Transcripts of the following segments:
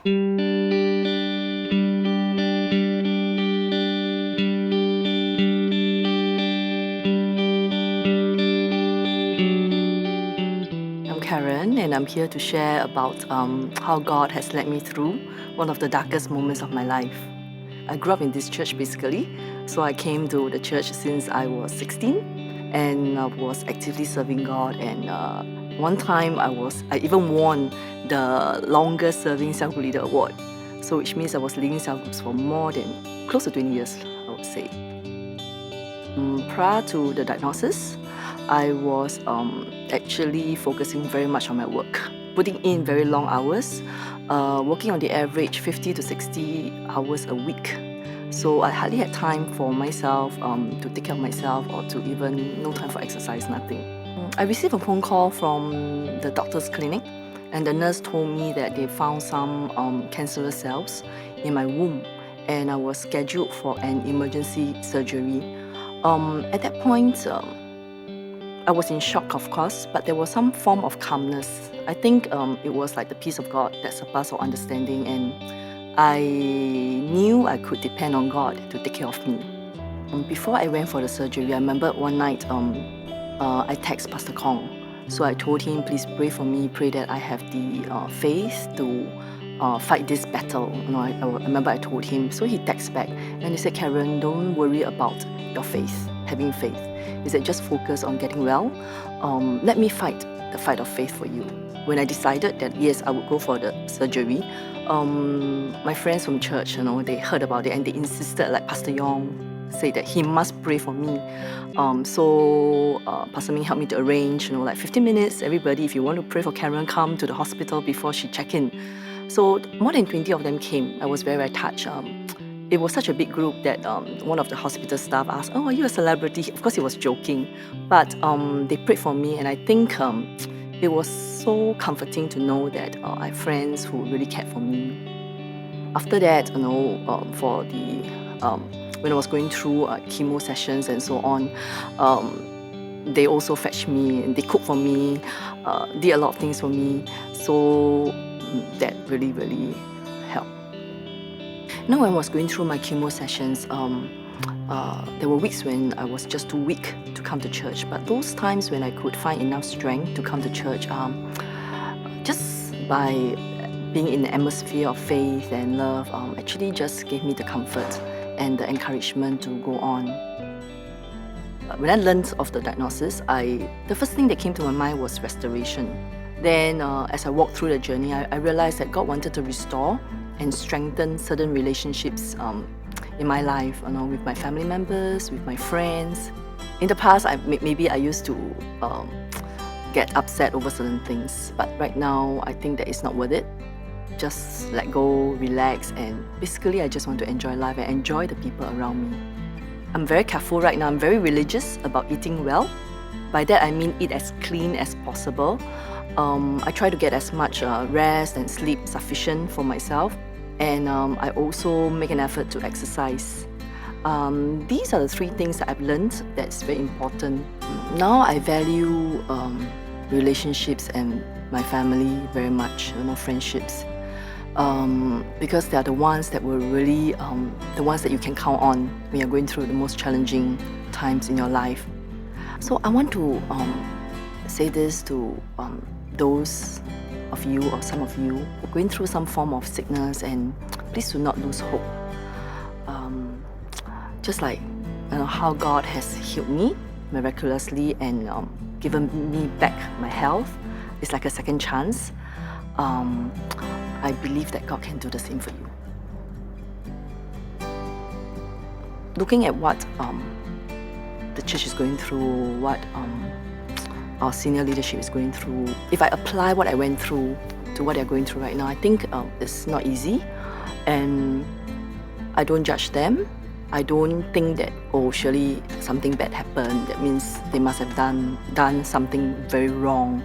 I'm Karen, and I'm here to share about how God has led me through one of the darkest moments of my life. I grew up in this church basically, so I came to the church since I was 16, and I was actively serving God. And one time I even won the longest serving cell group leader award, so which means I was leading cell groups for more than close to 20 years, I would say. Prior to the diagnosis, I was actually focusing very much on my work, putting in very long hours, working on the average 50 to 60 hours a week. So I hardly had time for myself, to take care of myself, or to even no time for exercise, nothing. I received a phone call from the doctor's clinic, and the nurse told me that they found some cancerous cells in my womb, and I was scheduled for an emergency surgery. At that point, I was in shock, of course, but there was some form of calmness. I think it was like the peace of God that surpassed all understanding, and I knew I could depend on God to take care of me. Before I went for the surgery, I remember one night I texted Pastor Kong. So I told him, please pray for me, pray that I have the faith to fight this battle. I remember I told him. So he texted back and he said, Karen, don't worry about your faith, having faith. He said, just focus on getting well. Let me fight the fight of faith for you. When I decided that yes, I would go for the surgery, my friends from church, they heard about it and they insisted, like Pastor Yeow said that he must pray for me. So Pastor Ming helped me to arrange, like 15 minutes, everybody, if you want to pray for Karen, come to the hospital before she check in. So more than 20 of them came. I was very, very touched. It was such a big group that one of the hospital staff asked, oh, are you a celebrity? Of course, he was joking. But they prayed for me, and I think it was so comforting to know that I have friends who really cared for me. After that, for the when I was going through chemo sessions and so on, they also fetched me and they cooked for me, did a lot of things for me. So that really, really helped. When I was going through my chemo sessions, there were weeks when I was just too weak to come to church. But those times when I could find enough strength to come to church, just by being in the atmosphere of faith and love, actually just gave me the comfort and the encouragement to go on. When I learned of the diagnosis, the first thing that came to my mind was restoration. Then as I walked through the journey, I realized that God wanted to restore and strengthen certain relationships in my life, with my family members, with my friends. In the past, maybe I used to get upset over certain things, but right now, I think that it's not worth it. Just let go, relax, and basically I just want to enjoy life and enjoy the people around me. I'm very careful right now. I'm very religious about eating well. By that I mean eat as clean as possible. I try to get as much rest and sleep sufficient for myself, and I also make an effort to exercise. These are the three things that I've learned that's very important. Now I value relationships and my family very much, friendships. Because they are the ones that were really the ones that you can count on when you're going through the most challenging times in your life. So I want to say this to those of you or some of you going through some form of sickness, and please do not lose hope. Just like how God has healed me miraculously and given me back my health, it's like a second chance. I believe that God can do the same for you. Looking at what the church is going through, what our senior leadership is going through, if I apply what I went through to what they're going through right now, I think it's not easy, and I don't judge them. I don't think that, oh, surely something bad happened, that means they must have done something very wrong.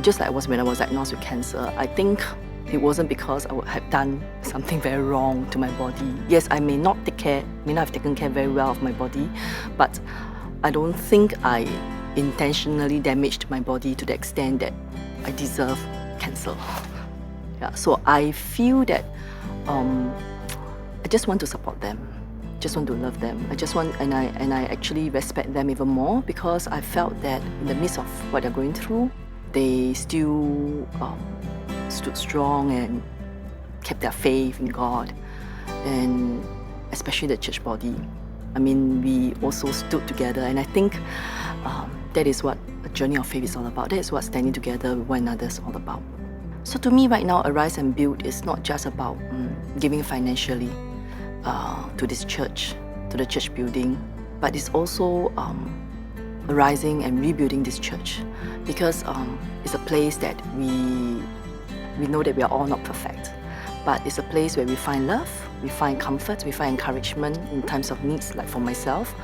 Just like when I was diagnosed with cancer, I think it wasn't because I would have done something very wrong to my body. Yes, I may not have taken care very well of my body, but I don't think I intentionally damaged my body to the extent that I deserve cancer. Yeah, so I feel that I just want to support them, just want to love them. I just want, and I actually respect them even more, because I felt that in the midst of what they're going through, they still stood strong and kept their faith in God, and especially the church body. I mean, we also stood together, and I think that is what a journey of faith is all about. That is what standing together with one another is all about. So to me right now, Arise and Build is not just about giving financially to this church, to the church building, but it's also arising and rebuilding this church, because it's a place that we know that we are all not perfect, but it's a place where we find love, we find comfort, we find encouragement in times of needs, like for myself.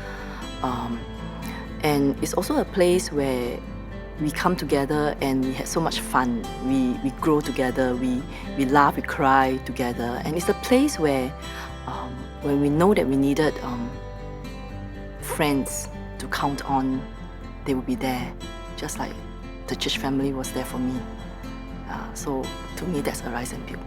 And it's also a place where we come together and we had so much fun. We grow together, we laugh, we cry together. And it's a place where when we know that we needed friends to count on, they will be there, just like the church family was there for me. So to me, that's Arise and Build.